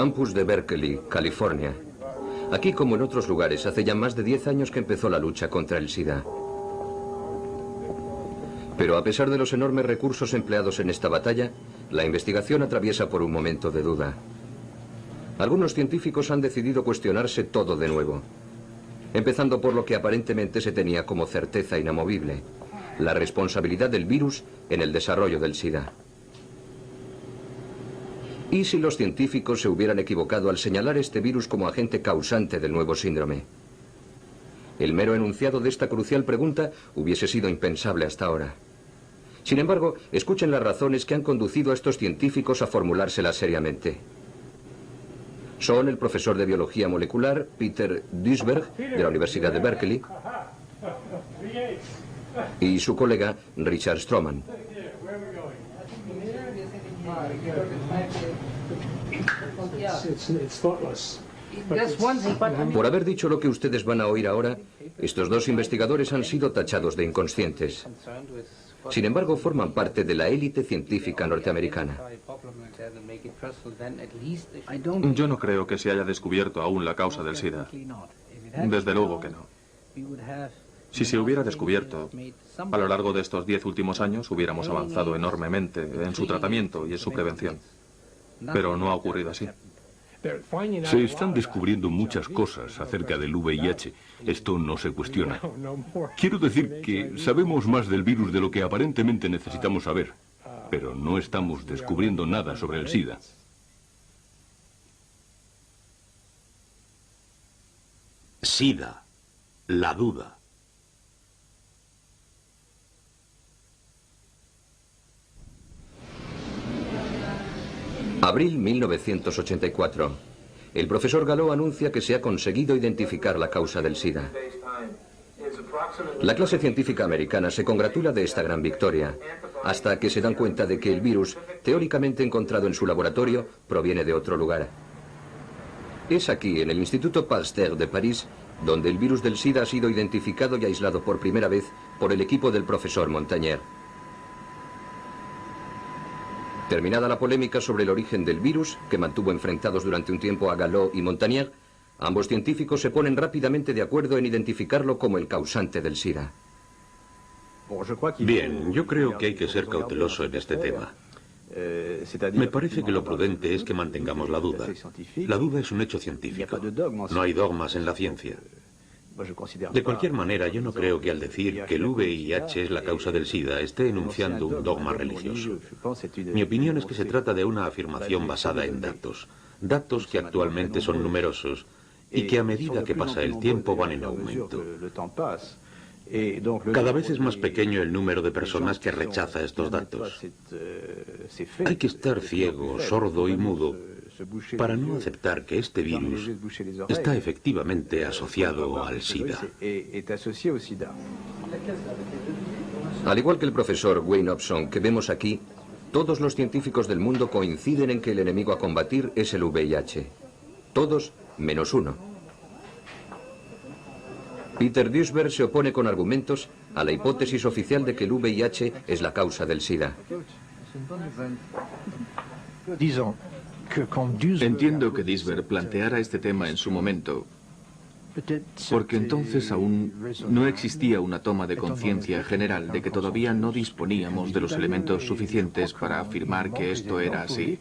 Campus de Berkeley, California. Aquí, como en otros lugares, hace ya más de 10 años que empezó la lucha contra el SIDA. Pero a pesar de los enormes recursos empleados en esta batalla, la investigación atraviesa por un momento de duda. Algunos científicos han decidido cuestionarse todo de nuevo, empezando por lo que aparentemente se tenía como certeza inamovible: la responsabilidad del virus en el desarrollo del SIDA. ¿Y si los científicos se hubieran equivocado al señalar este virus como agente causante del nuevo síndrome? El mero enunciado de esta crucial pregunta hubiese sido impensable hasta ahora. Sin embargo, escuchen las razones que han conducido a estos científicos a formulárselas seriamente. Son el profesor de biología molecular Peter Duisberg, de la Universidad de Berkeley, y su colega Richard Stroman. Por haber dicho lo que ustedes van a oír ahora, estos dos investigadores han sido tachados de inconscientes. Sin embargo, forman parte de la élite científica norteamericana. Yo no creo que se haya descubierto aún la causa del SIDA. Desde luego que no. Si se hubiera descubierto, a lo largo de estos 10 últimos años hubiéramos avanzado enormemente en su tratamiento y en su prevención. Pero no ha ocurrido así. Se están descubriendo muchas cosas acerca del VIH. Esto no se cuestiona. Quiero decir que sabemos más del virus de lo que aparentemente necesitamos saber, pero no estamos descubriendo nada sobre el SIDA. SIDA, la duda. Abril 1984. El profesor Gallo anuncia que se ha conseguido identificar la causa del SIDA. La clase científica americana se congratula de esta gran victoria, hasta que se dan cuenta de que el virus, teóricamente encontrado en su laboratorio, proviene de otro lugar. Es aquí, en el Instituto Pasteur de París, donde el virus del SIDA ha sido identificado y aislado por primera vez por el equipo del profesor Montagnier. Terminada la polémica sobre el origen del virus, que mantuvo enfrentados durante un tiempo a Gallo y Montagnier, ambos científicos se ponen rápidamente de acuerdo en identificarlo como el causante del SIDA. Bien, yo creo que hay que ser cauteloso en este tema. Me parece que lo prudente es que mantengamos la duda. La duda es un hecho científico. No hay dogmas en la ciencia. De cualquier manera, yo no creo que al decir que el VIH es la causa del SIDA esté enunciando un dogma religioso. Mi opinión es que se trata de una afirmación basada en datos. Datos que actualmente son numerosos y que a medida que pasa el tiempo van en aumento. Cada vez es más pequeño el número de personas que rechaza estos datos. Hay que estar ciego, sordo y mudo para no aceptar que este virus está efectivamente asociado al SIDA. Al igual que el profesor Wayne Hobson que vemos aquí, todos los científicos del mundo coinciden en que el enemigo a combatir es el VIH. Todos menos uno. Peter Duisberg se opone con argumentos a la hipótesis oficial de que el VIH es la causa del SIDA. Entiendo que Duisberg planteara este tema en su momento, porque entonces aún no existía una toma de conciencia general de que todavía no disponíamos de los elementos suficientes para afirmar que esto era así.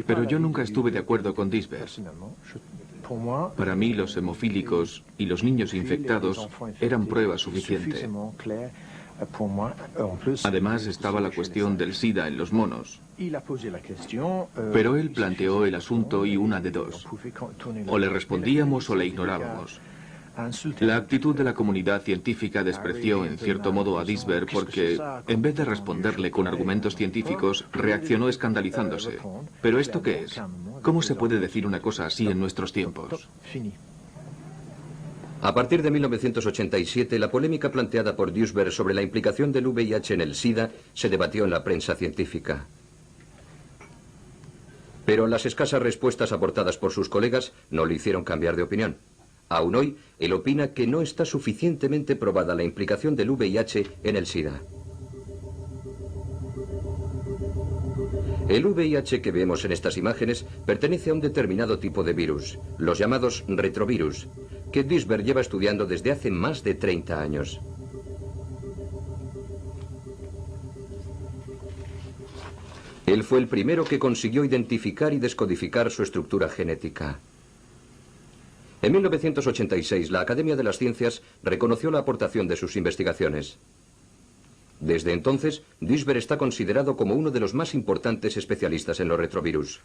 Pero yo nunca estuve de acuerdo con Duisberg. Para mí los hemofílicos y los niños infectados eran prueba suficiente. Además estaba la cuestión del SIDA en los monos. Pero él planteó el asunto y una de dos. O le respondíamos o le ignorábamos. La actitud de la comunidad científica despreció en cierto modo a Duisberg porque, en vez de responderle con argumentos científicos, reaccionó escandalizándose. ¿Pero esto qué es? ¿Cómo se puede decir una cosa así en nuestros tiempos? A partir de 1987, la polémica planteada por Duisberg sobre la implicación del VIH en el SIDA se debatió en la prensa científica. Pero las escasas respuestas aportadas por sus colegas no le hicieron cambiar de opinión. Aún hoy, él opina que no está suficientemente probada la implicación del VIH en el SIDA. El VIH que vemos en estas imágenes pertenece a un determinado tipo de virus, los llamados retrovirus, que Duisberg lleva estudiando desde hace más de 30 años. Él fue el primero que consiguió identificar y descodificar su estructura genética. En 1986, la Academia de las Ciencias reconoció la aportación de sus investigaciones. Desde entonces, Duisberg está considerado como uno de los más importantes especialistas en los retrovirus.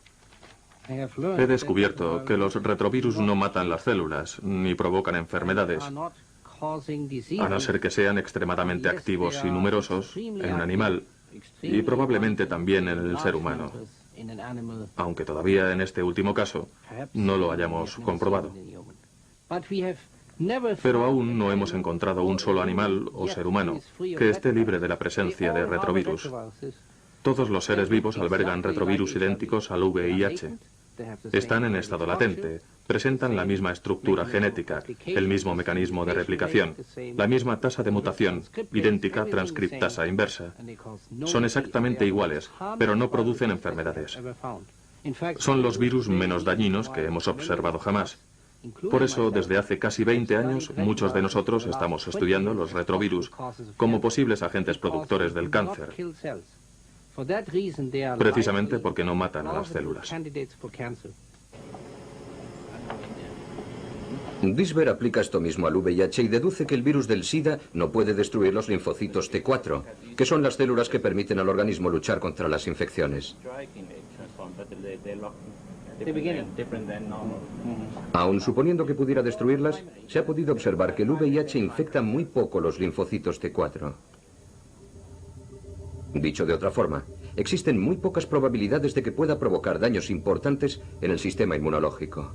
He descubierto que los retrovirus no matan las células, ni provocan enfermedades, a no ser que sean extremadamente activos y numerosos en un animal, y probablemente también en el ser humano, aunque todavía en este último caso no lo hayamos comprobado. Pero aún no hemos encontrado un solo animal o ser humano que esté libre de la presencia de retrovirus. Todos los seres vivos albergan retrovirus idénticos al VIH. Están en estado latente, presentan la misma estructura genética, el mismo mecanismo de replicación, la misma tasa de mutación, idéntica transcriptasa inversa. Son exactamente iguales, pero no producen enfermedades. Son los virus menos dañinos que hemos observado jamás. Por eso, desde hace casi 20 años, muchos de nosotros estamos estudiando los retrovirus como posibles agentes productores del cáncer, precisamente porque no matan a las células. Duisberg aplica esto mismo al VIH y deduce que el virus del SIDA no puede destruir los linfocitos T4, que son las células que permiten al organismo luchar contra las infecciones. Aun suponiendo que pudiera destruirlas, se ha podido observar que el VIH infecta muy poco los linfocitos T4. Dicho de otra forma, existen muy pocas probabilidades de que pueda provocar daños importantes en el sistema inmunológico.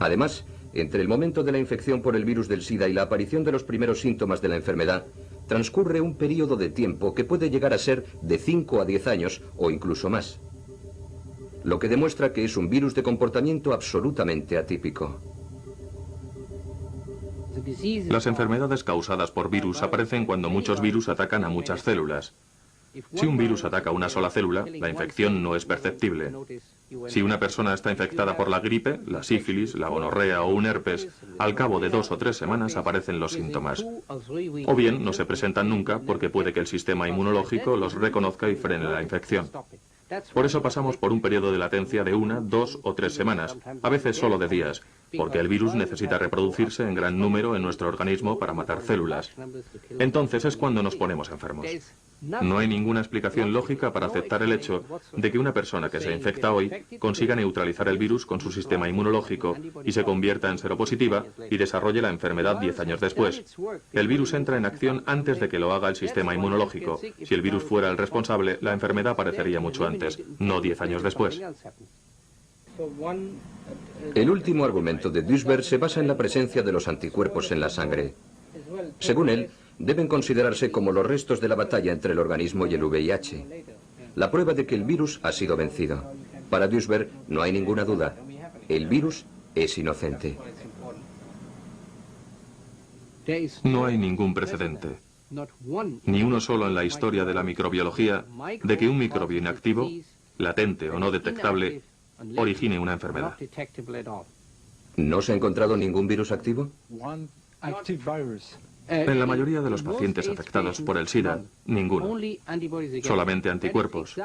Además, entre el momento de la infección por el virus del SIDA y la aparición de los primeros síntomas de la enfermedad, transcurre un periodo de tiempo que puede llegar a ser de 5 a 10 años o incluso más, lo que demuestra que es un virus de comportamiento absolutamente atípico. Las enfermedades causadas por virus aparecen cuando muchos virus atacan a muchas células. Si un virus ataca una sola célula, la infección no es perceptible. Si una persona está infectada por la gripe, la sífilis, la gonorrea o un herpes, al cabo de 2 o 3 semanas aparecen los síntomas. O bien no se presentan nunca porque puede que el sistema inmunológico los reconozca y frene la infección. Por eso pasamos por un periodo de latencia de 1, 2 o 3 semanas, a veces solo de días, porque el virus necesita reproducirse en gran número en nuestro organismo para matar células. Entonces es cuando nos ponemos enfermos. No hay ninguna explicación lógica para aceptar el hecho de que una persona que se infecta hoy consiga neutralizar el virus con su sistema inmunológico y se convierta en seropositiva y desarrolle la enfermedad 10 años después. El virus entra en acción antes de que lo haga el sistema inmunológico. Si el virus fuera el responsable, la enfermedad aparecería mucho antes, no 10 años después. El último argumento de Duisberg se basa en la presencia de los anticuerpos en la sangre. Según él, deben considerarse como los restos de la batalla entre el organismo y el VIH. La prueba de que el virus ha sido vencido. Para Duisberg no hay ninguna duda. El virus es inocente. No hay ningún precedente, ni uno solo en la historia de la microbiología, de que un microbio inactivo, latente o no detectable, origine una enfermedad. ¿No se ha encontrado ningún virus activo? En la mayoría de los pacientes afectados por el SIDA, ninguno. Solamente anticuerpos.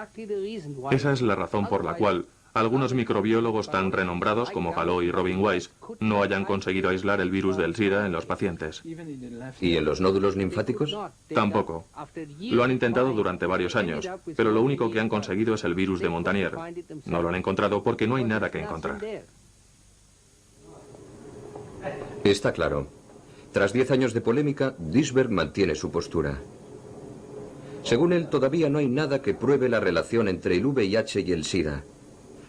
Esa es la razón por la cual algunos microbiólogos tan renombrados como Gallo y Robin Weiss no hayan conseguido aislar el virus del SIDA en los pacientes. ¿Y en los nódulos linfáticos? Tampoco. Lo han intentado durante varios años, pero lo único que han conseguido es el virus de Montagnier. No lo han encontrado porque no hay nada que encontrar. Está claro. Tras 10 años de polémica, Duisberg mantiene su postura. Según él, todavía no hay nada que pruebe la relación entre el VIH y el SIDA.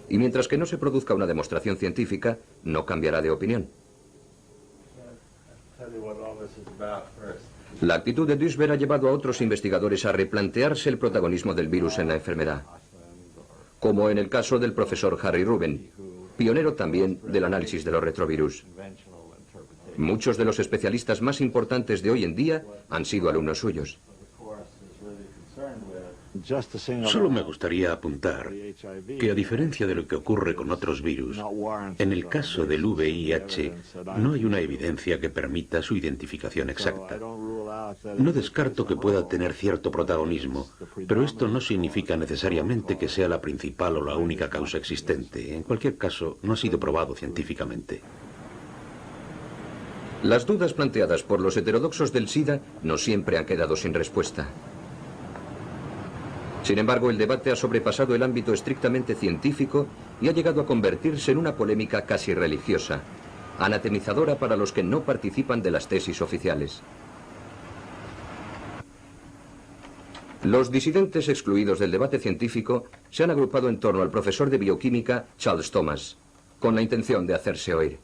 Y mientras que no se produzca una demostración científica, no cambiará de opinión. La actitud de Duisberg ha llevado a otros investigadores a replantearse el protagonismo del virus en la enfermedad, como en el caso del profesor Harry Rubin, pionero también del análisis de los retrovirus. Muchos de los especialistas más importantes de hoy en día han sido alumnos suyos. Solo me gustaría apuntar que, a diferencia de lo que ocurre con otros virus, en el caso del VIH no hay una evidencia que permita su identificación exacta. No descarto que pueda tener cierto protagonismo, pero esto no significa necesariamente que sea la principal o la única causa existente. En cualquier caso, no ha sido probado científicamente. Las dudas planteadas por los heterodoxos del SIDA no siempre han quedado sin respuesta. Sin embargo, el debate ha sobrepasado el ámbito estrictamente científico y ha llegado a convertirse en una polémica casi religiosa, anatemizadora para los que no participan de las tesis oficiales. Los disidentes excluidos del debate científico se han agrupado en torno al profesor de bioquímica Charles Thomas, con la intención de hacerse oír.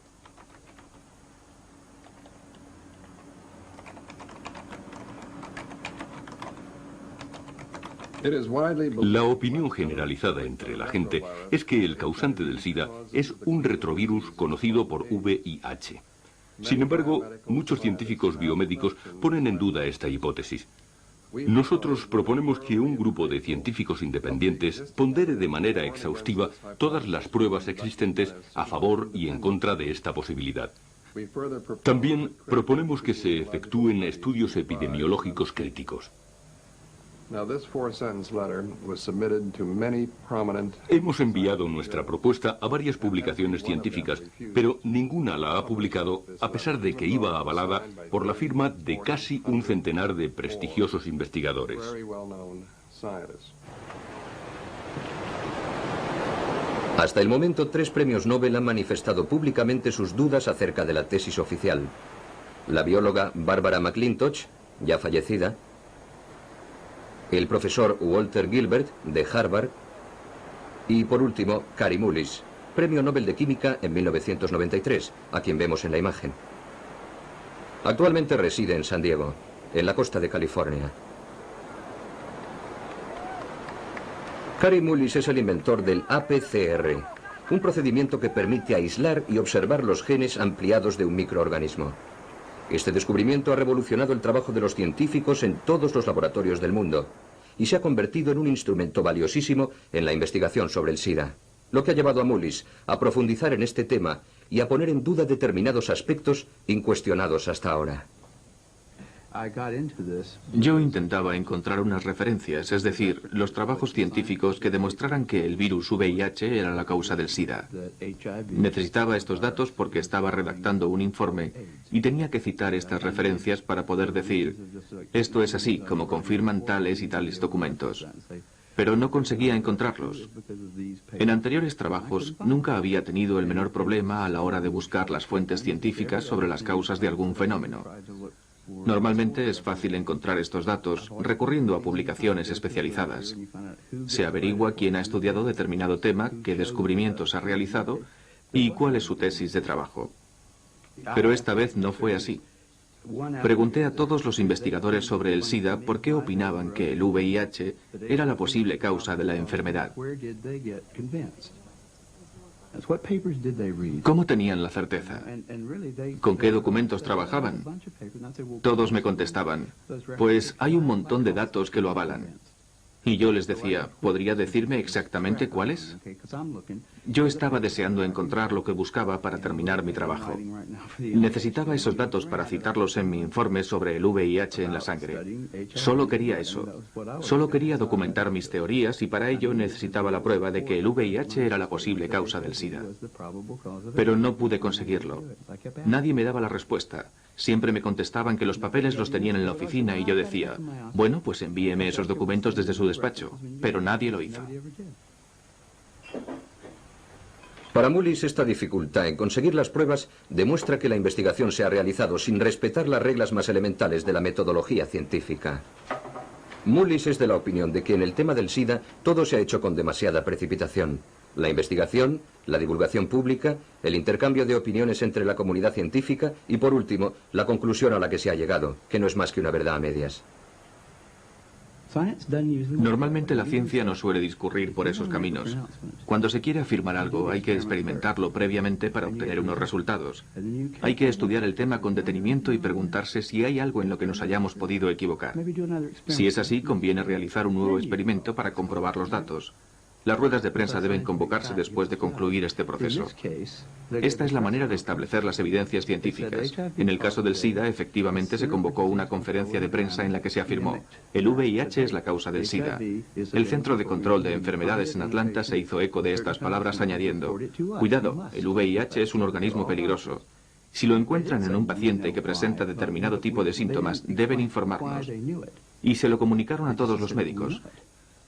La opinión generalizada entre la gente es que el causante del SIDA es un retrovirus conocido por VIH. Sin embargo, muchos científicos biomédicos ponen en duda esta hipótesis. Nosotros proponemos que un grupo de científicos independientes pondere de manera exhaustiva todas las pruebas existentes a favor y en contra de esta posibilidad. También proponemos que se efectúen estudios epidemiológicos críticos. Hemos enviado nuestra propuesta a varias publicaciones científicas, pero ninguna la ha publicado, a pesar de que iba avalada por la firma de casi un centenar de prestigiosos investigadores. Hasta el momento, 3 premios Nobel han manifestado públicamente sus dudas acerca de la tesis oficial. La bióloga Barbara McClintock, ya fallecida, el profesor Walter Gilbert, de Harvard, y por último, Kary Mullis, Premio Nobel de Química en 1993, a quien vemos en la imagen. Actualmente reside en San Diego, en la costa de California. Kary Mullis es el inventor del APCR, un procedimiento que permite aislar y observar los genes ampliados de un microorganismo. Este descubrimiento ha revolucionado el trabajo de los científicos en todos los laboratorios del mundo y se ha convertido en un instrumento valiosísimo en la investigación sobre el SIDA, lo que ha llevado a Mullis a profundizar en este tema y a poner en duda determinados aspectos incuestionados hasta ahora. Yo intentaba encontrar unas referencias, es decir, los trabajos científicos que demostraran que el virus VIH era la causa del SIDA. Necesitaba estos datos porque estaba redactando un informe y tenía que citar estas referencias para poder decir, esto es así, como confirman tales y tales documentos. Pero no conseguía encontrarlos. En anteriores trabajos nunca había tenido el menor problema a la hora de buscar las fuentes científicas sobre las causas de algún fenómeno. Normalmente es fácil encontrar estos datos recurriendo a publicaciones especializadas. Se averigua quién ha estudiado determinado tema, qué descubrimientos ha realizado y cuál es su tesis de trabajo. Pero esta vez no fue así. Pregunté a todos los investigadores sobre el SIDA por qué opinaban que el VIH era la posible causa de la enfermedad. ¿Cómo tenían la certeza? ¿Con qué documentos trabajaban? Todos me contestaban, pues hay un montón de datos que lo avalan. Y yo les decía, ¿podría decirme exactamente cuáles? Yo estaba deseando encontrar lo que buscaba para terminar mi trabajo. Necesitaba esos datos para citarlos en mi informe sobre el VIH en la sangre. Solo quería eso. Solo quería documentar mis teorías y para ello necesitaba la prueba de que el VIH era la posible causa del SIDA. Pero no pude conseguirlo. Nadie me daba la respuesta. Siempre me contestaban que los papeles los tenían en la oficina y yo decía, bueno, pues envíeme esos documentos desde su despacho, pero nadie lo hizo. Para Mullis, esta dificultad en conseguir las pruebas demuestra que la investigación se ha realizado sin respetar las reglas más elementales de la metodología científica. Mullis es de la opinión de que en el tema del SIDA todo se ha hecho con demasiada precipitación. La investigación, la divulgación pública, el intercambio de opiniones entre la comunidad científica y, por último, la conclusión a la que se ha llegado, que no es más que una verdad a medias. Normalmente la ciencia no suele discurrir por esos caminos. Cuando se quiere afirmar algo, hay que experimentarlo previamente para obtener unos resultados. Hay que estudiar el tema con detenimiento y preguntarse si hay algo en lo que nos hayamos podido equivocar. Si es así, conviene realizar un nuevo experimento para comprobar los datos. Las ruedas de prensa deben convocarse después de concluir este proceso. Esta es la manera de establecer las evidencias científicas. En el caso del SIDA, efectivamente se convocó una conferencia de prensa en la que se afirmó: el VIH es la causa del SIDA. El Centro de Control de Enfermedades en Atlanta se hizo eco de estas palabras añadiendo: cuidado, el VIH es un organismo peligroso. Si lo encuentran en un paciente que presenta determinado tipo de síntomas, deben informarnos. Y se lo comunicaron a todos los médicos.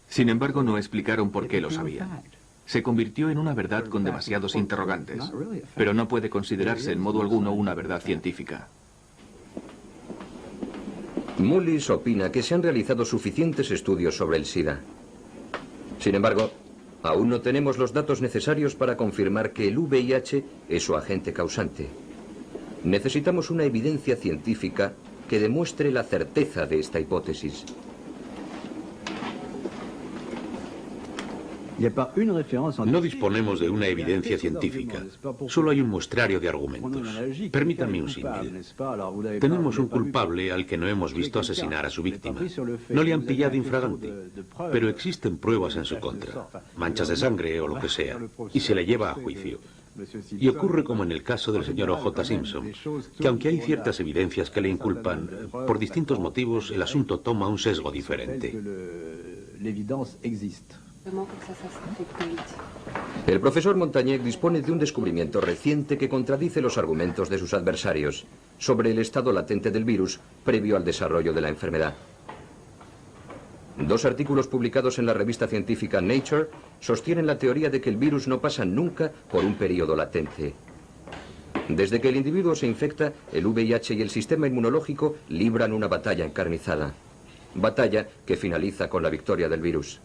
Sin embargo, no explicaron por qué lo sabían. Se convirtió en una verdad con demasiados interrogantes, pero no puede considerarse en modo alguno una verdad científica. Mullis opina que se han realizado suficientes estudios sobre el SIDA. Sin embargo, aún no tenemos los datos necesarios para confirmar que el VIH es su agente causante. Necesitamos una evidencia científica que demuestre la certeza de esta hipótesis. No disponemos de una evidencia científica, solo hay un muestrario de argumentos. Permítanme un símil. Tenemos un culpable al que no hemos visto asesinar a su víctima. No le han pillado infraganti, pero existen pruebas en su contra, manchas de sangre o lo que sea, y se le lleva a juicio. Y ocurre como en el caso del señor O.J. Simpson, que aunque hay ciertas evidencias que le inculpan, por distintos motivos el asunto toma un sesgo diferente. El profesor Montagnier dispone de un descubrimiento reciente que contradice los argumentos de sus adversarios sobre el estado latente del virus previo al desarrollo de la enfermedad. Dos artículos publicados en la revista científica Nature sostienen la teoría de que el virus no pasa nunca por un periodo latente. Desde que el individuo se infecta, el VIH y el sistema inmunológico libran una batalla encarnizada. Batalla que finaliza con la victoria del virus.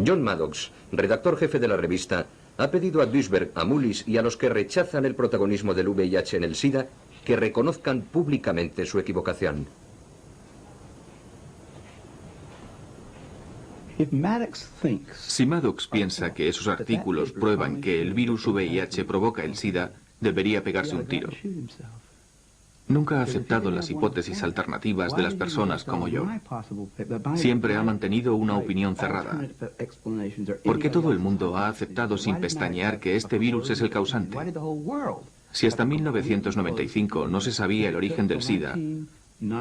John Maddox, redactor jefe de la revista, ha pedido a Duisberg, a Mullis y a los que rechazan el protagonismo del VIH en el SIDA que reconozcan públicamente su equivocación. Si Maddox piensa que esos artículos prueban que el virus VIH provoca el SIDA, debería pegarse un tiro. Nunca ha aceptado las hipótesis alternativas de las personas como yo. Siempre ha mantenido una opinión cerrada. ¿Por qué todo el mundo ha aceptado sin pestañear que este virus es el causante? Si hasta 1995 no se sabía el origen del SIDA,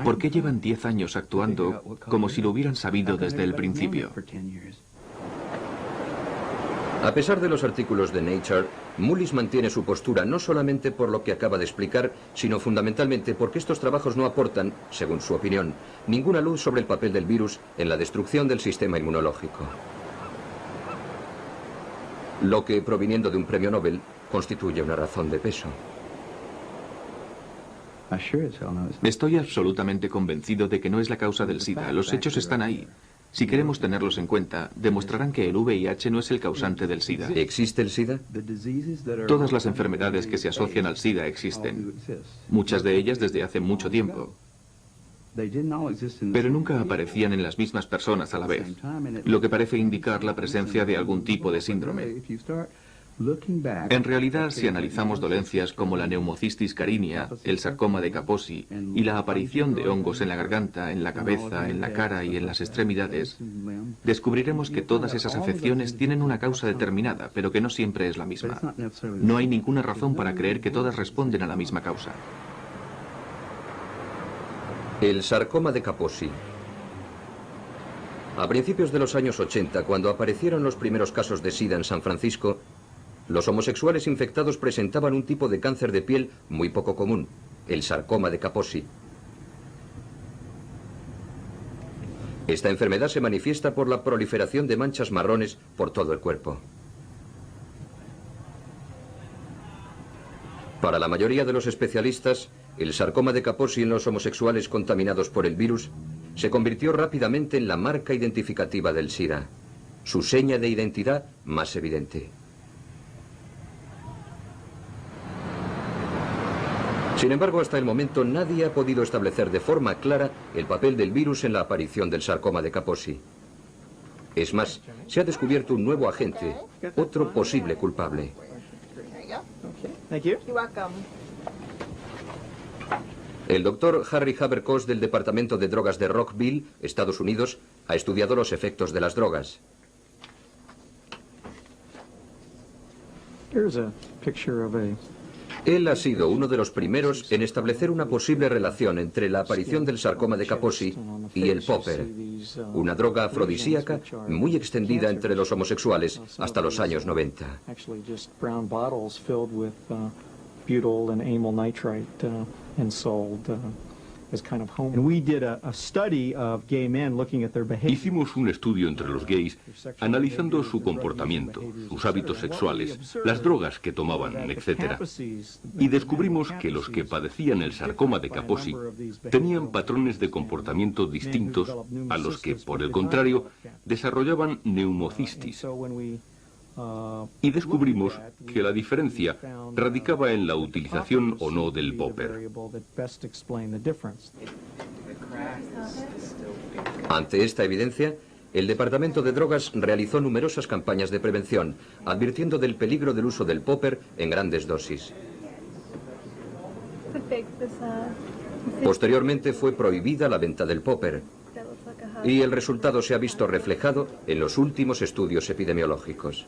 ¿por qué llevan 10 años actuando como si lo hubieran sabido desde el principio? A pesar de los artículos de Nature, Mullis mantiene su postura no solamente por lo que acaba de explicar, sino fundamentalmente porque estos trabajos no aportan, según su opinión, ninguna luz sobre el papel del virus en la destrucción del sistema inmunológico. Lo que, proviniendo de un premio Nobel, constituye una razón de peso. Estoy absolutamente convencido de que no es la causa del SIDA. Los hechos están ahí. Si queremos tenerlos en cuenta, demostrarán que el VIH no es el causante del SIDA. ¿Existe el SIDA? Todas las enfermedades que se asocian al SIDA existen. Muchas de ellas desde hace mucho tiempo. Pero nunca aparecían en las mismas personas a la vez, lo que parece indicar la presencia de algún tipo de síndrome. En realidad, si analizamos dolencias como la neumocistis carinea, el sarcoma de Kaposi y la aparición de hongos en la garganta, en la cabeza, en la cara y en las extremidades, descubriremos que todas esas afecciones tienen una causa determinada, pero que no siempre es la misma. No hay ninguna razón para creer que todas responden a la misma causa. El sarcoma de Kaposi. A principios de los años 80, cuando aparecieron los primeros casos de SIDA en San Francisco, los homosexuales infectados presentaban un tipo de cáncer de piel muy poco común, el sarcoma de Kaposi. Esta enfermedad se manifiesta por la proliferación de manchas marrones por todo el cuerpo. Para la mayoría de los especialistas, el sarcoma de Kaposi en los homosexuales contaminados por el virus se convirtió rápidamente en la marca identificativa del SIDA, su seña de identidad más evidente. Sin embargo, hasta el momento nadie ha podido establecer de forma clara el papel del virus en la aparición del sarcoma de Kaposi. Es más, se ha descubierto un nuevo agente, otro posible culpable. El doctor Harry Haberkos del Departamento de Drogas de Rockville, Estados Unidos, ha estudiado los efectos de las drogas. Él ha sido uno de los primeros en establecer una posible relación entre la aparición del sarcoma de Kaposi y el popper, una droga afrodisíaca muy extendida entre los homosexuales hasta los años 90. Hicimos un estudio entre los gays analizando su comportamiento, sus hábitos sexuales, las drogas que tomaban, etc. Y descubrimos que los que padecían el sarcoma de Kaposi tenían patrones de comportamiento distintos a los que, por el contrario, desarrollaban neumocistis. Y descubrimos que la diferencia radicaba en la utilización o no del popper. Ante esta evidencia, el Departamento de Drogas realizó numerosas campañas de prevención, advirtiendo del peligro del uso del popper en grandes dosis. Posteriormente fue prohibida la venta del popper, y el resultado se ha visto reflejado en los últimos estudios epidemiológicos.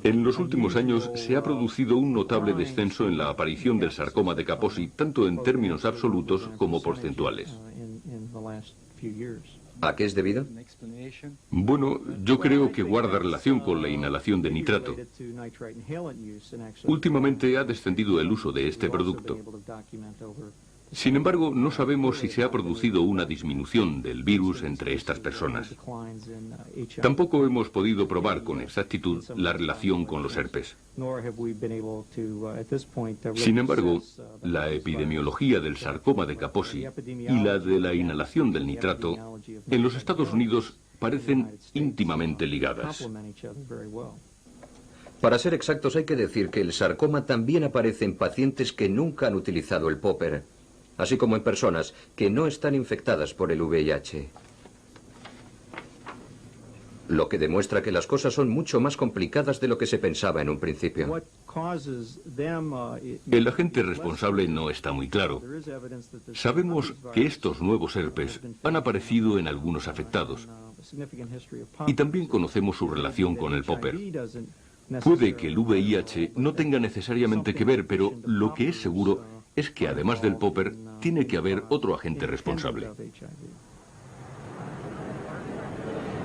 En los últimos años se ha producido un notable descenso en la aparición del sarcoma de Kaposi, tanto en términos absolutos como porcentuales. ¿A qué es debido? Bueno, yo creo que guarda relación con la inhalación de nitrato. Últimamente ha descendido el uso de este producto. Sin embargo, no sabemos si se ha producido una disminución del virus entre estas personas. Tampoco hemos podido probar con exactitud la relación con los herpes. Sin embargo, la epidemiología del sarcoma de Kaposi y la de la inhalación del nitrato en los Estados Unidos parecen íntimamente ligadas. Para ser exactos, hay que decir que el sarcoma también aparece en pacientes que nunca han utilizado el popper, así como en personas que no están infectadas por el VIH. Lo que demuestra que las cosas son mucho más complicadas de lo que se pensaba en un principio. El agente responsable no está muy claro. Sabemos que estos nuevos herpes han aparecido en algunos afectados. Y también conocemos su relación con el popper. Puede que el VIH no tenga necesariamente que ver, pero lo que es seguro es que además del popper, tiene que haber otro agente responsable.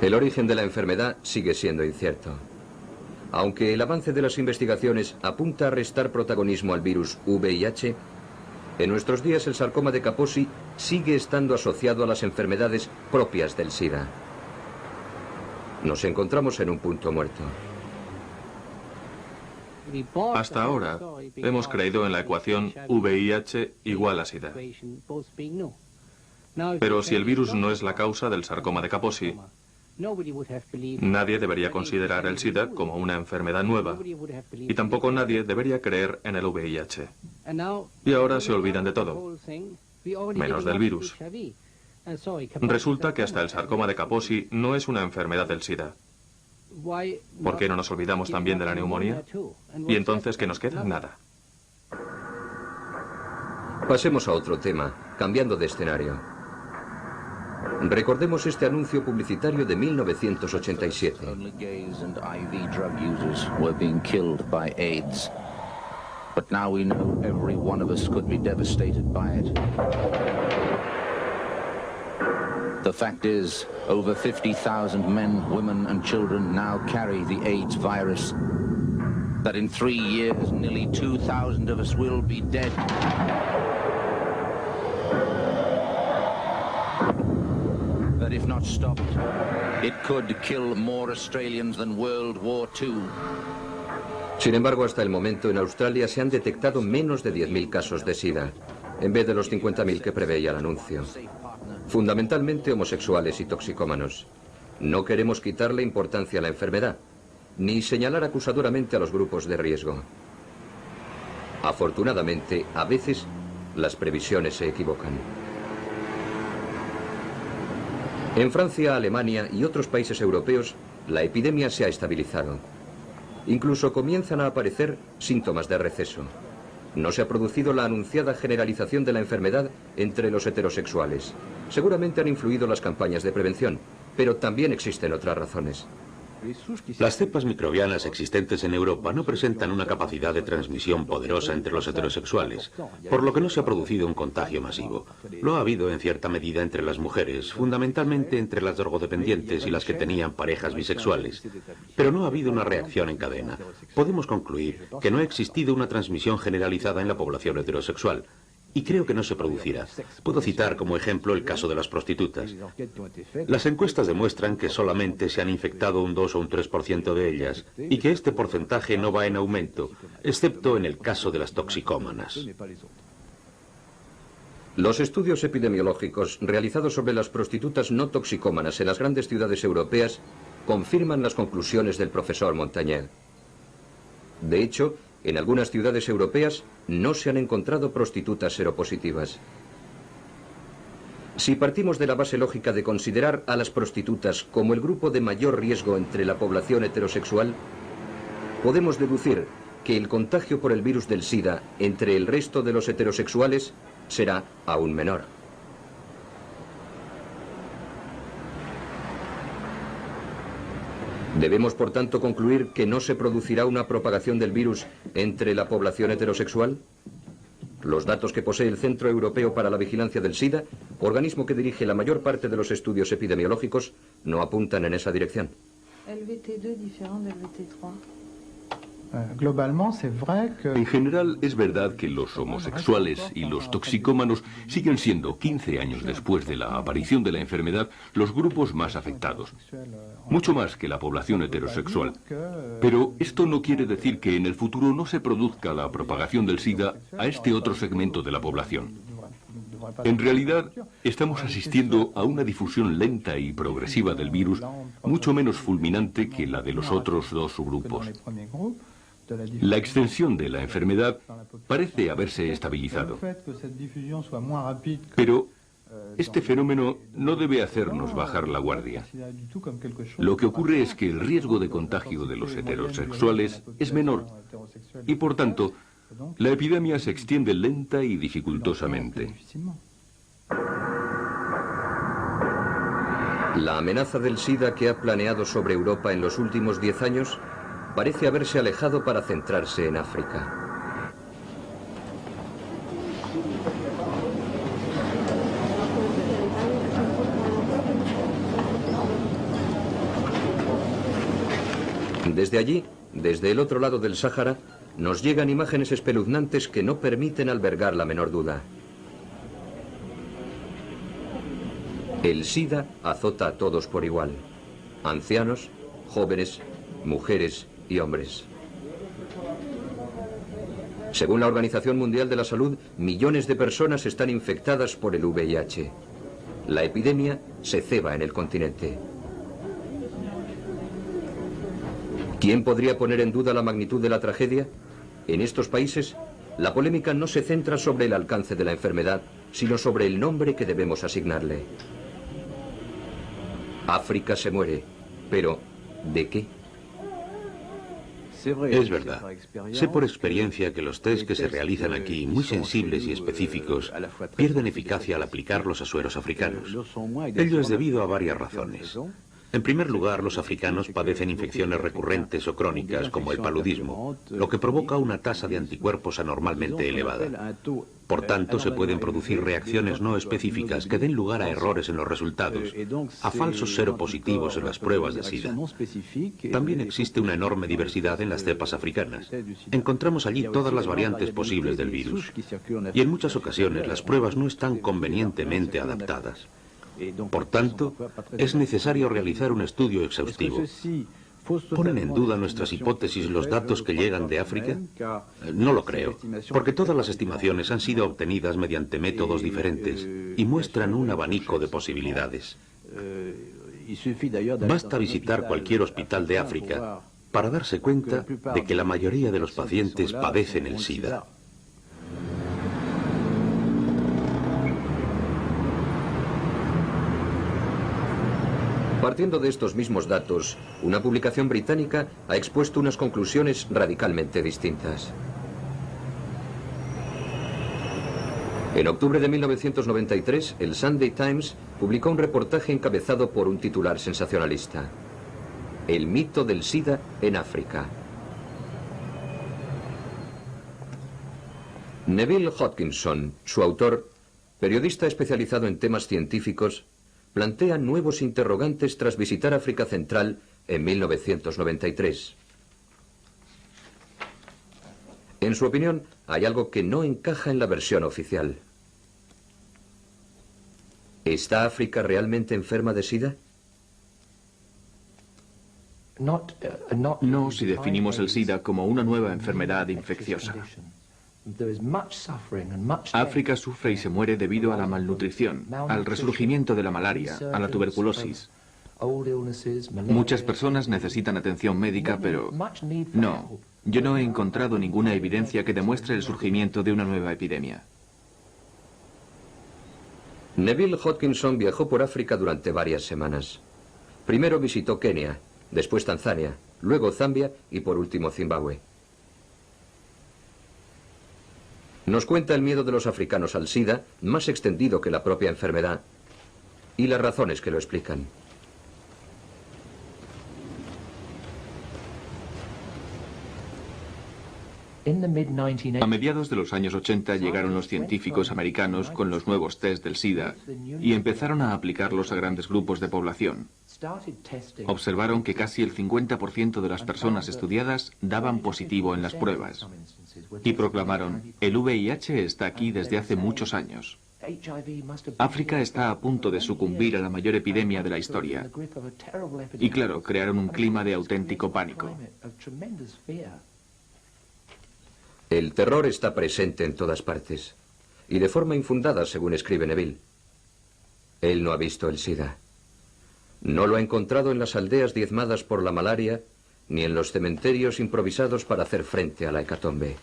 El origen de la enfermedad sigue siendo incierto. Aunque el avance de las investigaciones apunta a restar protagonismo al virus VIH, en nuestros días el sarcoma de Kaposi sigue estando asociado a las enfermedades propias del SIDA. Nos encontramos en un punto muerto. Hasta ahora hemos creído en la ecuación VIH igual a SIDA. Pero si el virus no es la causa del sarcoma de Kaposi, nadie debería considerar el SIDA como una enfermedad nueva y tampoco nadie debería creer en el VIH. Y ahora se olvidan de todo, menos del virus. Resulta que hasta el sarcoma de Kaposi no es una enfermedad del SIDA. ¿Por qué no nos olvidamos también de la neumonía? ¿Y entonces qué nos queda? Nada. Pasemos a otro tema, cambiando de escenario. Recordemos este anuncio publicitario de 1987. The fact is, over 50,000 men, women and children now carry the AIDS virus. That in 3 years, nearly 2,000 of us will be dead. That if not stopped, it could kill more Australians than World War II. Sin embargo, hasta el momento en Australia se han detectado menos de 10.000 casos de SIDA, en vez de los 50.000 que preveía el anuncio. Fundamentalmente homosexuales y toxicómanos. No queremos quitarle importancia a la enfermedad, ni señalar acusadoramente a los grupos de riesgo. Afortunadamente, a veces, las previsiones se equivocan. En Francia, Alemania y otros países europeos, la epidemia se ha estabilizado. Incluso comienzan a aparecer síntomas de receso. No se ha producido la anunciada generalización de la enfermedad entre los heterosexuales. Seguramente han influido las campañas de prevención, pero también existen otras razones. Las cepas microbianas existentes en Europa no presentan una capacidad de transmisión poderosa entre los heterosexuales, por lo que no se ha producido un contagio masivo. Lo ha habido en cierta medida entre las mujeres, fundamentalmente entre las drogodependientes y las que tenían parejas bisexuales. Pero no ha habido una reacción en cadena. Podemos concluir que no ha existido una transmisión generalizada en la población heterosexual. Y creo que no se producirá. Puedo citar como ejemplo el caso de las prostitutas. Las encuestas demuestran que solamente se han infectado un 2 o un 3% de ellas y que este porcentaje no va en aumento, excepto en el caso de las toxicómanas. Los estudios epidemiológicos realizados sobre las prostitutas no toxicómanas en las grandes ciudades europeas confirman las conclusiones del profesor Montagnier. De hecho, en algunas ciudades europeas no se han encontrado prostitutas seropositivas. Si partimos de la base lógica de considerar a las prostitutas como el grupo de mayor riesgo entre la población heterosexual, podemos deducir que el contagio por el virus del SIDA entre el resto de los heterosexuales será aún menor. ¿Debemos, por tanto, concluir que no se producirá una propagación del virus entre la población heterosexual? Los datos que posee el Centro Europeo para la Vigilancia del SIDA, organismo que dirige la mayor parte de los estudios epidemiológicos, no apuntan en esa dirección. El VT2 diferente del VT3. En general, es verdad que los homosexuales y los toxicómanos siguen siendo, 15 años después de la aparición de la enfermedad, los grupos más afectados. Mucho más que la población heterosexual. Pero esto no quiere decir que en el futuro no se produzca la propagación del SIDA a este otro segmento de la población. En realidad, estamos asistiendo a una difusión lenta y progresiva del virus, mucho menos fulminante que la de los otros dos subgrupos. La extensión de la enfermedad parece haberse estabilizado. Pero este fenómeno no debe hacernos bajar la guardia. Lo que ocurre es que el riesgo de contagio de los heterosexuales es menor y, por tanto, la epidemia se extiende lenta y dificultosamente. La amenaza del SIDA que ha planeado sobre Europa en los últimos 10 años parece haberse alejado para centrarse en África. Desde allí, desde el otro lado del Sáhara, nos llegan imágenes espeluznantes que no permiten albergar la menor duda. El SIDA azota a todos por igual: ancianos, jóvenes, mujeres y hombres. Según la Organización Mundial de la Salud, millones de personas están infectadas por el VIH. La epidemia se ceba en el continente. ¿Quién podría poner en duda la magnitud de la tragedia? En estos países, la polémica no se centra sobre el alcance de la enfermedad, sino sobre el nombre que debemos asignarle. África se muere, pero ¿de qué? Es verdad. Sé por experiencia que los test que se realizan aquí, muy sensibles y específicos, pierden eficacia al aplicarlos a sueros africanos. Ello es debido a varias razones. En primer lugar, los africanos padecen infecciones recurrentes o crónicas, como el paludismo, lo que provoca una tasa de anticuerpos anormalmente elevada. Por tanto, se pueden producir reacciones no específicas que den lugar a errores en los resultados, a falsos seropositivos en las pruebas de SIDA. También existe una enorme diversidad en las cepas africanas. Encontramos allí todas las variantes posibles del virus. Y en muchas ocasiones las pruebas no están convenientemente adaptadas. Por tanto, es necesario realizar un estudio exhaustivo. ¿Ponen en duda nuestras hipótesis los datos que llegan de África? No lo creo, porque todas las estimaciones han sido obtenidas mediante métodos diferentes y muestran un abanico de posibilidades. Basta visitar cualquier hospital de África para darse cuenta de que la mayoría de los pacientes padecen el SIDA. Partiendo de estos mismos datos, una publicación británica ha expuesto unas conclusiones radicalmente distintas. En octubre de 1993, el Sunday Times publicó un reportaje encabezado por un titular sensacionalista: El mito del SIDA en África. Neville Hodgkinson, su autor, periodista especializado en temas científicos, plantea nuevos interrogantes tras visitar África Central en 1993. En su opinión, hay algo que no encaja en la versión oficial. ¿Está África realmente enferma de SIDA? No si definimos el SIDA como una nueva enfermedad infecciosa. África sufre y se muere debido a la malnutrición, al resurgimiento de la malaria, a la tuberculosis. Muchas personas necesitan atención médica, pero no, yo no he encontrado ninguna evidencia que demuestre el surgimiento de una nueva epidemia. Neville Hodgkinson viajó por África durante varias semanas. Primero visitó Kenia, después Tanzania, luego Zambia y por último Zimbabue. Nos cuenta el miedo de los africanos al SIDA, más extendido que la propia enfermedad, y las razones que lo explican. A mediados de los años 80 llegaron los científicos americanos con los nuevos test del SIDA y empezaron a aplicarlos a grandes grupos de población. Observaron que casi el 50% de las personas estudiadas daban positivo en las pruebas y proclamaron: el VIH está aquí desde hace muchos años. África está a punto de sucumbir a la mayor epidemia de la historia. Y claro, crearon un clima de auténtico pánico. El terror está presente en todas partes, y de forma infundada, según escribe Neville. Él no ha visto el SIDA. No lo ha encontrado en las aldeas diezmadas por la malaria, ni en los cementerios improvisados para hacer frente a la hecatombe.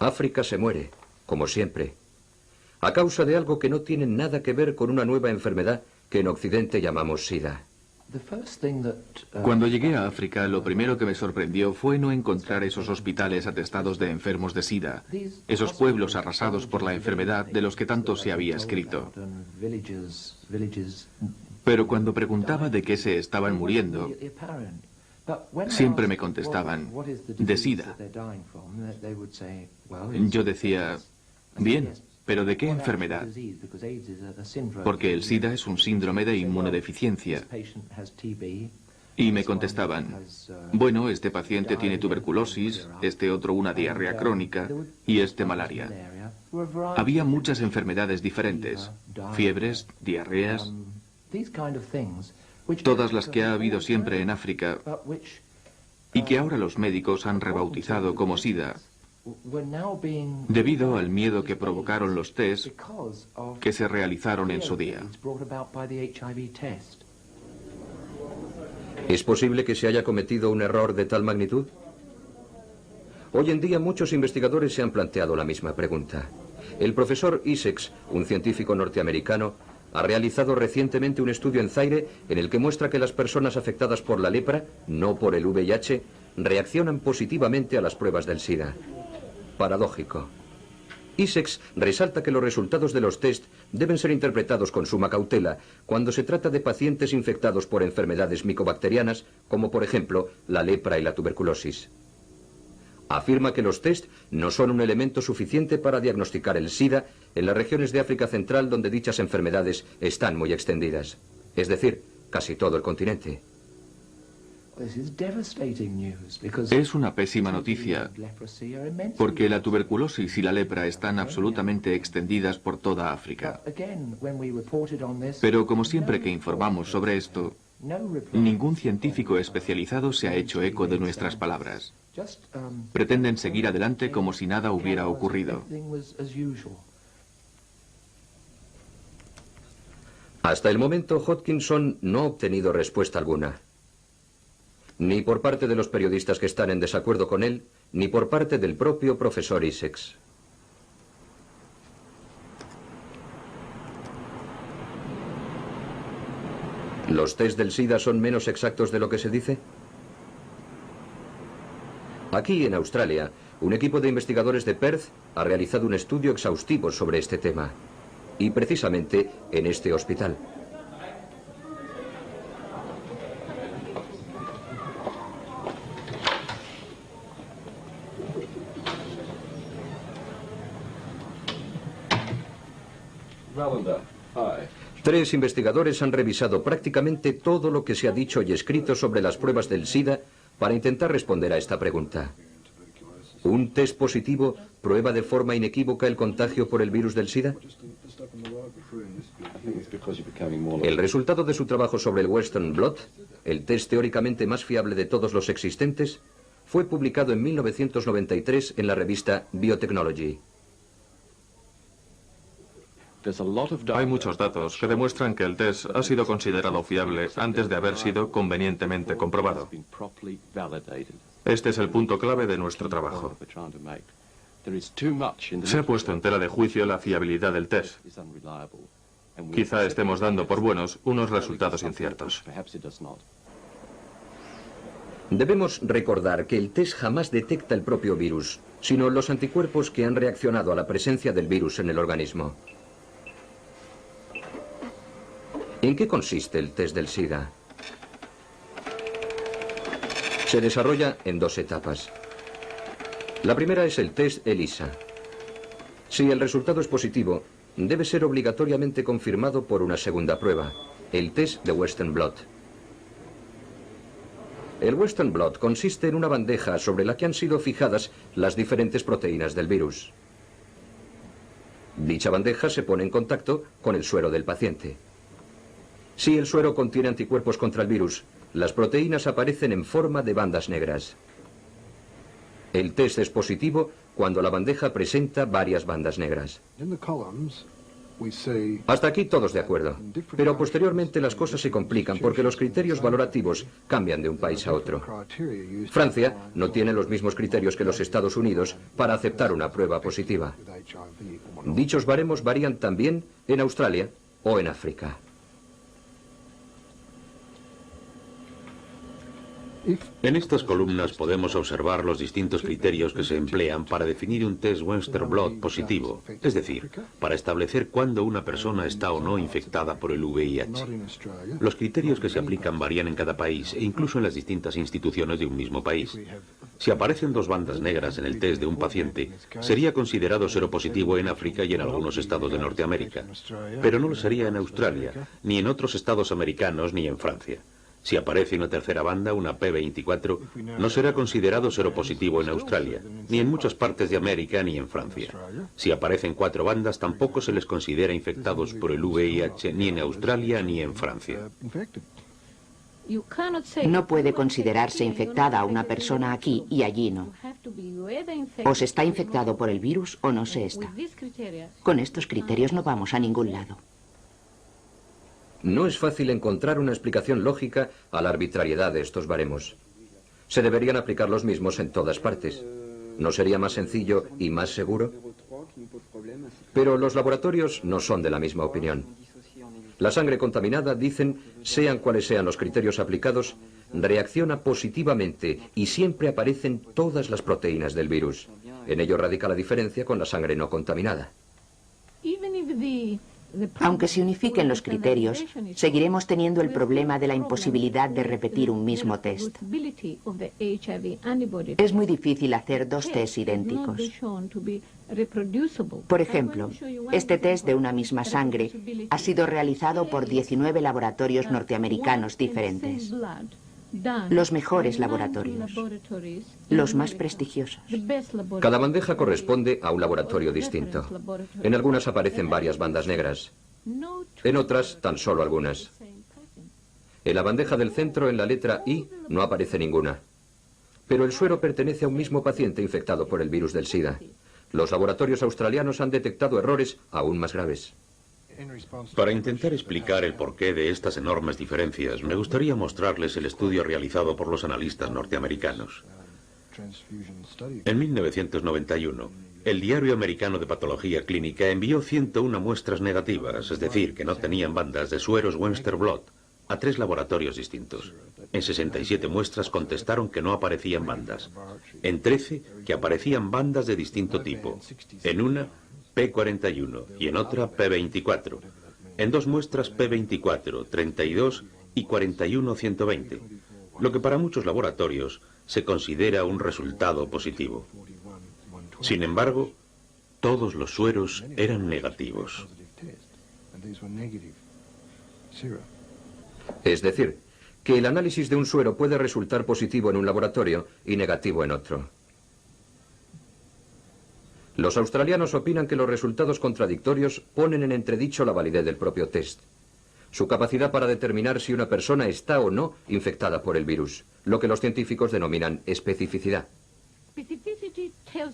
África se muere, como siempre, a causa de algo que no tiene nada que ver con una nueva enfermedad que en Occidente llamamos SIDA. Cuando llegué a África, lo primero que me sorprendió fue no encontrar esos hospitales atestados de enfermos de SIDA, esos pueblos arrasados por la enfermedad de los que tanto se había escrito. Pero cuando preguntaba de qué se estaban muriendo, siempre me contestaban: de SIDA. Yo decía: bien, ¿pero de qué enfermedad? Porque el SIDA es un síndrome de inmunodeficiencia. Y me contestaban: bueno, este paciente tiene tuberculosis, este otro una diarrea crónica y este malaria. Había muchas enfermedades diferentes, fiebres, diarreas, todas las que ha habido siempre en África y que ahora los médicos han rebautizado como SIDA, debido al miedo que provocaron los test que se realizaron en su día. ¿Es posible que se haya cometido un error de tal magnitud? Hoy en día muchos investigadores se han planteado la misma pregunta. El profesor Issex, un científico norteamericano, ha realizado recientemente un estudio en Zaire en el que muestra que las personas afectadas por la lepra, no por el VIH, reaccionan positivamente a las pruebas del SIDA. Paradójico. Issex resalta que los resultados de los test deben ser interpretados con suma cautela cuando se trata de pacientes infectados por enfermedades micobacterianas, como por ejemplo la lepra y la tuberculosis. Afirma que los test no son un elemento suficiente para diagnosticar el SIDA en las regiones de África Central donde dichas enfermedades están muy extendidas, es decir, casi todo el continente. Es una pésima noticia, porque la tuberculosis y la lepra están absolutamente extendidas por toda África. Pero como siempre que informamos sobre esto, ningún científico especializado se ha hecho eco de nuestras palabras. Pretenden seguir adelante como si nada hubiera ocurrido. Hasta el momento, Hodgkinson no ha obtenido respuesta alguna. Ni por parte de los periodistas que están en desacuerdo con él, ni por parte del propio profesor Issex. ¿Los test del SIDA son menos exactos de lo que se dice? Aquí, en Australia, un equipo de investigadores de Perth ha realizado un estudio exhaustivo sobre este tema. Y precisamente en este hospital. Tres investigadores han revisado prácticamente todo lo que se ha dicho y escrito sobre las pruebas del SIDA para intentar responder a esta pregunta. ¿Un test positivo prueba de forma inequívoca el contagio por el virus del SIDA? El resultado de su trabajo sobre el Western Blot, el test teóricamente más fiable de todos los existentes, fue publicado en 1993 en la revista Biotechnology. Hay muchos datos que demuestran que el test ha sido considerado fiable antes de haber sido convenientemente comprobado. Este es el punto clave de nuestro trabajo. Se ha puesto en tela de juicio la fiabilidad del test. Quizá estemos dando por buenos unos resultados inciertos. Debemos recordar que el test jamás detecta el propio virus, sino los anticuerpos que han reaccionado a la presencia del virus en el organismo. ¿En qué consiste el test del SIDA? Se desarrolla en dos etapas. La primera es el test ELISA. Si el resultado es positivo, debe ser obligatoriamente confirmado por una segunda prueba, el test de Western Blot. El Western Blot consiste en una bandeja sobre la que han sido fijadas las diferentes proteínas del virus. Dicha bandeja se pone en contacto con el suero del paciente. Si el suero contiene anticuerpos contra el virus, las proteínas aparecen en forma de bandas negras. El test es positivo cuando la bandeja presenta varias bandas negras. Hasta aquí todos de acuerdo, pero posteriormente las cosas se complican porque los criterios valorativos cambian de un país a otro. Francia no tiene los mismos criterios que los Estados Unidos para aceptar una prueba positiva. Dichos baremos varían también en Australia o en África. En estas columnas podemos observar los distintos criterios que se emplean para definir un test Western Blot positivo, es decir, para establecer cuándo una persona está o no infectada por el VIH. Los criterios que se aplican varían en cada país e incluso en las distintas instituciones de un mismo país. Si aparecen dos bandas negras en el test de un paciente, sería considerado seropositivo en África y en algunos estados de Norteamérica, pero no lo sería en Australia, ni en otros estados americanos, ni en Francia. Si aparece una tercera banda, una P24, no será considerado seropositivo en Australia, ni en muchas partes de América, ni en Francia. Si aparecen 4 bandas, tampoco se les considera infectados por el VIH, ni en Australia, ni en Francia. No puede considerarse infectada a una persona aquí y allí no. O se está infectado por el virus o no se está. Con estos criterios no vamos a ningún lado. No es fácil encontrar una explicación lógica a la arbitrariedad de estos baremos. Se deberían aplicar los mismos en todas partes. ¿No sería más sencillo y más seguro? Pero los laboratorios no son de la misma opinión. La sangre contaminada, dicen, sean cuales sean los criterios aplicados, reacciona positivamente y siempre aparecen todas las proteínas del virus. En ello radica la diferencia con la sangre no contaminada. Aunque se unifiquen los criterios, seguiremos teniendo el problema de la imposibilidad de repetir un mismo test. Es muy difícil hacer 2 tests idénticos. Por ejemplo, este test de una misma sangre ha sido realizado por 19 laboratorios norteamericanos diferentes. Los mejores laboratorios, los más prestigiosos. Cada bandeja corresponde a un laboratorio distinto. En algunas aparecen varias bandas negras, en otras tan solo algunas. En la bandeja del centro, en la letra I, no aparece ninguna. Pero el suero pertenece a un mismo paciente infectado por el virus del SIDA. Los laboratorios australianos han detectado errores aún más graves. Para intentar explicar el porqué de estas enormes diferencias, me gustaría mostrarles el estudio realizado por los analistas norteamericanos. En 1991, el Diario Americano de Patología Clínica envió 101 muestras negativas, es decir, que no tenían bandas de sueros Western Blot, a 3 laboratorios distintos. En 67 muestras contestaron que no aparecían bandas. En 13 que aparecían bandas de distinto tipo. En una P41 y en otra P24. En 2 muestras P24, 32 y 41-120. Lo que para muchos laboratorios se considera un resultado positivo. Sin embargo, todos los sueros eran negativos. Es decir, que el análisis de un suero puede resultar positivo en un laboratorio y negativo en otro. Los australianos opinan que los resultados contradictorios ponen en entredicho la validez del propio test, su capacidad para determinar si una persona está o no infectada por el virus, lo que los científicos denominan especificidad.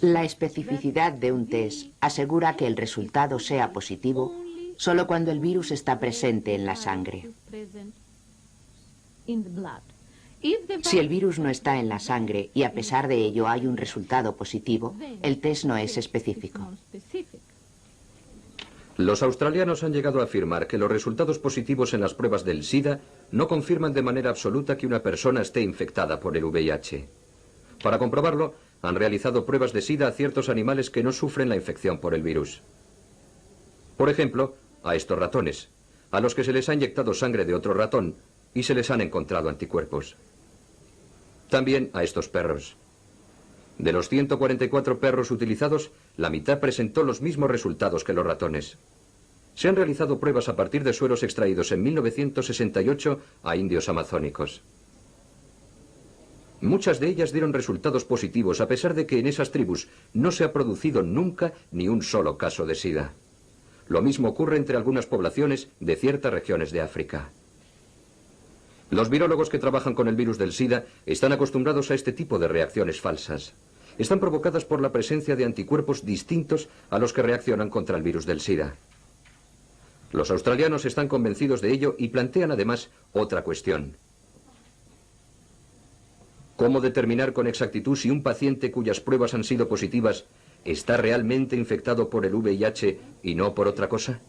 La especificidad de un test asegura que el resultado sea positivo solo cuando el virus está presente en la sangre. Si el virus no está en la sangre y a pesar de ello hay un resultado positivo, el test no es específico. Los australianos han llegado a afirmar que los resultados positivos en las pruebas del SIDA no confirman de manera absoluta que una persona esté infectada por el VIH. Para comprobarlo, han realizado pruebas de SIDA a ciertos animales que no sufren la infección por el virus. Por ejemplo, a estos ratones, a los que se les ha inyectado sangre de otro ratón y se les han encontrado anticuerpos. También a estos perros. De los 144 perros utilizados, la mitad presentó los mismos resultados que los ratones. Se han realizado pruebas a partir de sueros extraídos en 1968 a indios amazónicos. Muchas de ellas dieron resultados positivos a pesar de que en esas tribus no se ha producido nunca ni un solo caso de SIDA. Lo mismo ocurre entre algunas poblaciones de ciertas regiones de África. Los virólogos que trabajan con el virus del SIDA están acostumbrados a este tipo de reacciones falsas. Están provocadas por la presencia de anticuerpos distintos a los que reaccionan contra el virus del SIDA. Los australianos están convencidos de ello y plantean además otra cuestión. ¿Cómo determinar con exactitud si un paciente cuyas pruebas han sido positivas está realmente infectado por el VIH y no por otra cosa?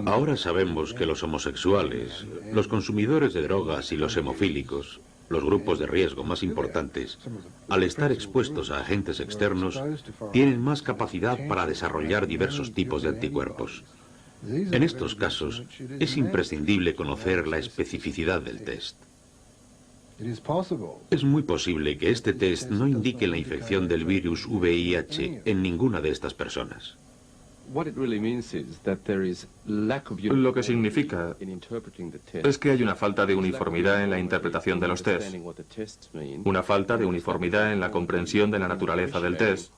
Ahora sabemos que los homosexuales, los consumidores de drogas y los hemofílicos, los grupos de riesgo más importantes, al estar expuestos a agentes externos, tienen más capacidad para desarrollar diversos tipos de anticuerpos. En estos casos, es imprescindible conocer la especificidad del test. Es muy posible que este test no indique la infección del virus VIH en ninguna de estas personas. Lo que significa es que hay una falta de uniformidad en la interpretación de los tests, una falta de uniformidad en la comprensión de la naturaleza del test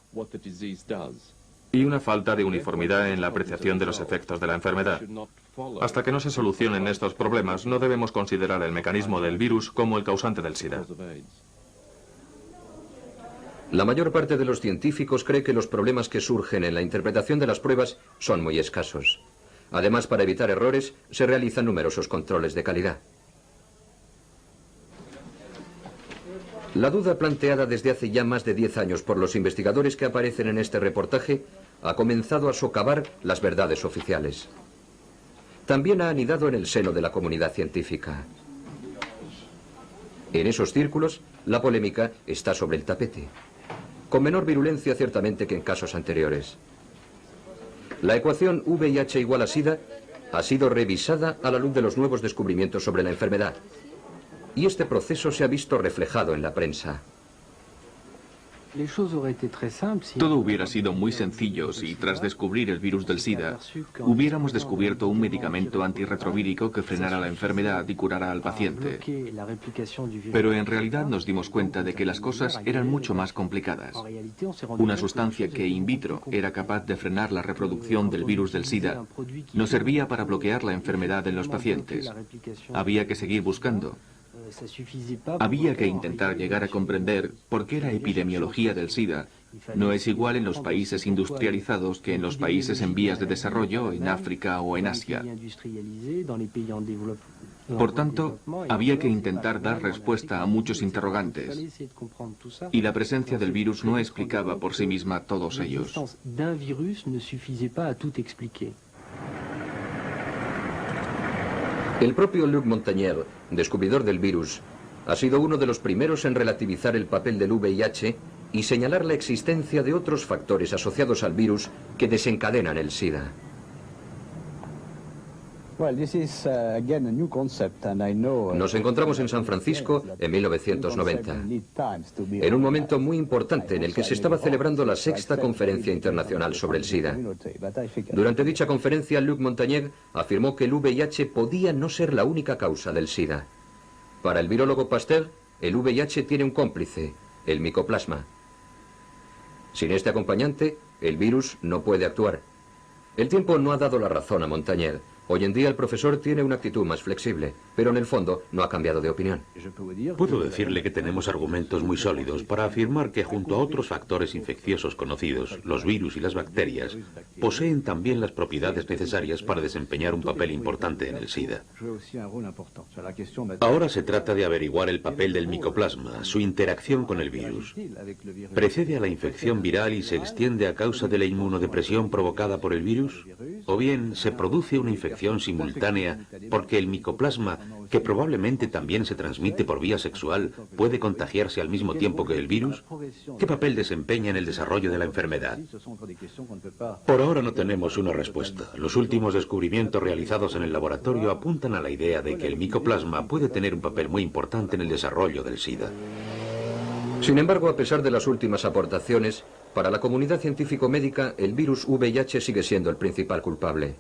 y una falta de uniformidad en la apreciación de los efectos de la enfermedad. Hasta que no se solucionen estos problemas, no debemos considerar el mecanismo del virus como el causante del SIDA. La mayor parte de los científicos cree que los problemas que surgen en la interpretación de las pruebas son muy escasos. Además, para evitar errores, se realizan numerosos controles de calidad. La duda planteada desde hace ya más de 10 años por los investigadores que aparecen en este reportaje ha comenzado a socavar las verdades oficiales. También ha anidado en el seno de la comunidad científica. En esos círculos, la polémica está sobre el tapete, con menor virulencia ciertamente que en casos anteriores. La ecuación VIH igual a SIDA ha sido revisada a la luz de los nuevos descubrimientos sobre la enfermedad, y este proceso se ha visto reflejado en la prensa. Todo hubiera sido muy sencillo si, tras descubrir el virus del SIDA, hubiéramos descubierto un medicamento antirretrovírico que frenara la enfermedad y curara al paciente. Pero en realidad nos dimos cuenta de que las cosas eran mucho más complicadas. Una sustancia que in vitro era capaz de frenar la reproducción del virus del SIDA no servía para bloquear la enfermedad en los pacientes. Había que seguir buscando. Había que intentar llegar a comprender por qué la epidemiología del SIDA no es igual en los países industrializados que en los países en vías de desarrollo, en África o en Asia. Por tanto, había que intentar dar respuesta a muchos interrogantes, y la presencia del virus no explicaba por sí misma todos ellos. El propio Luc Montagnier, descubridor del virus, ha sido uno de los primeros en relativizar el papel del VIH y señalar la existencia de otros factores asociados al virus que desencadenan el SIDA. Nos encontramos en San Francisco en 1990, en un momento muy importante en el que se estaba celebrando la 6ª Conferencia Internacional sobre el SIDA. Durante dicha conferencia, Luc Montagnier afirmó que el VIH podía no ser la única causa del SIDA. Para el virólogo Pasteur, el VIH tiene un cómplice, el micoplasma. Sin este acompañante, el virus no puede actuar. El tiempo no ha dado la razón a Montagnier. Hoy en día el profesor tiene una actitud más flexible, pero en el fondo no ha cambiado de opinión. Puedo decirle que tenemos argumentos muy sólidos para afirmar que junto a otros factores infecciosos conocidos, los virus y las bacterias, poseen también las propiedades necesarias para desempeñar un papel importante en el SIDA. Ahora se trata de averiguar el papel del micoplasma, su interacción con el virus. ¿Precede a la infección viral y se extiende a causa de la inmunodepresión provocada por el virus? ¿O bien se produce una infección simultánea porque el micoplasma, que probablemente también se transmite por vía sexual, puede contagiarse al mismo tiempo que el virus? ¿Qué papel desempeña en el desarrollo de la enfermedad? Por ahora no tenemos una respuesta. Los últimos descubrimientos realizados en el laboratorio apuntan a la idea de que el micoplasma puede tener un papel muy importante en el desarrollo del SIDA. Sin embargo, a pesar de las últimas aportaciones, para la comunidad científico-médica, el virus VIH sigue siendo el principal culpable.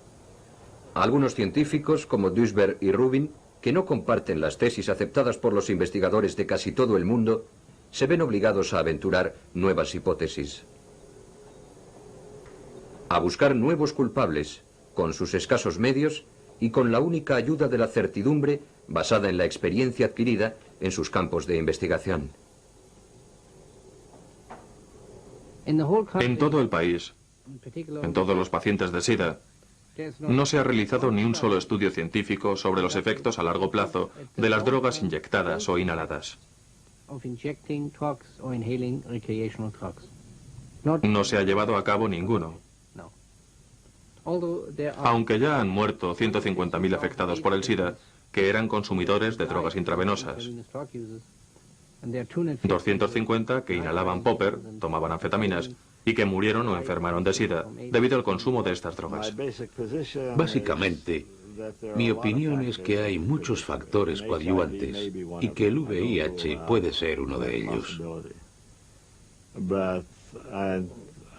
Algunos científicos, como Duisberg y Rubin, que no comparten las tesis aceptadas por los investigadores de casi todo el mundo, se ven obligados a aventurar nuevas hipótesis. A buscar nuevos culpables, con sus escasos medios y con la única ayuda de la certidumbre basada en la experiencia adquirida en sus campos de investigación. En todo el país, en todos los pacientes de SIDA, no se ha realizado ni un solo estudio científico sobre los efectos a largo plazo de las drogas inyectadas o inhaladas. No se ha llevado a cabo ninguno. Aunque ya han muerto 150.000 afectados por el SIDA, que eran consumidores de drogas intravenosas. 250 que inhalaban popper, tomaban anfetaminas, y que murieron o enfermaron de SIDA debido al consumo de estas drogas. Básicamente, mi opinión es que hay muchos factores coadyuvantes y que el VIH puede ser uno de ellos.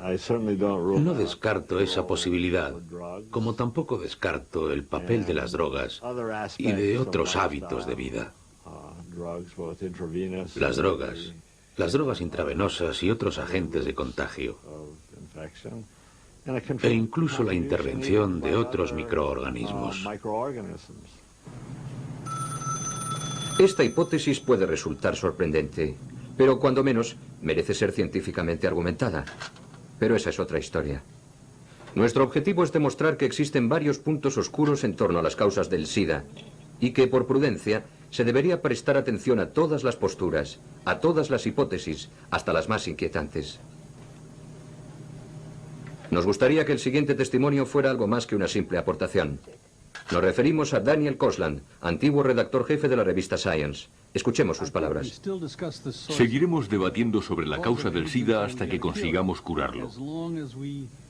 No descarto esa posibilidad, como tampoco descarto el papel de las drogas y de otros hábitos de vida. Las drogas intravenosas y otros agentes de contagio, e incluso la intervención de otros microorganismos. Esta hipótesis puede resultar sorprendente, pero cuando menos merece ser científicamente argumentada. Pero esa es otra historia. Nuestro objetivo es demostrar que existen varios puntos oscuros en torno a las causas del SIDA y que, por prudencia, se debería prestar atención a todas las posturas, a todas las hipótesis, hasta las más inquietantes. Nos gustaría que el siguiente testimonio fuera algo más que una simple aportación. Nos referimos a Daniel Kosland, antiguo redactor jefe de la revista Science. Escuchemos sus palabras. Seguiremos debatiendo sobre la causa del SIDA hasta que consigamos curarlo.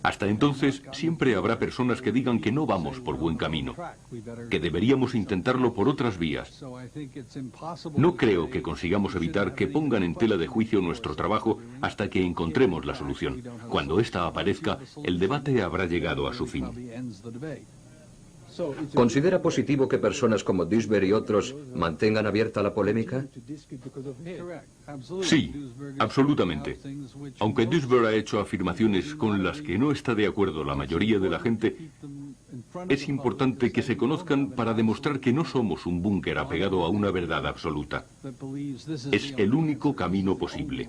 Hasta entonces, siempre habrá personas que digan que no vamos por buen camino, que deberíamos intentarlo por otras vías. No creo que consigamos evitar que pongan en tela de juicio nuestro trabajo hasta que encontremos la solución. Cuando ésta aparezca, el debate habrá llegado a su fin. ¿Considera positivo que personas como Duisberg y otros mantengan abierta la polémica? Sí, absolutamente. Aunque Duisberg ha hecho afirmaciones con las que no está de acuerdo la mayoría de la gente, es importante que se conozcan para demostrar que no somos un búnker apegado a una verdad absoluta. Es el único camino posible.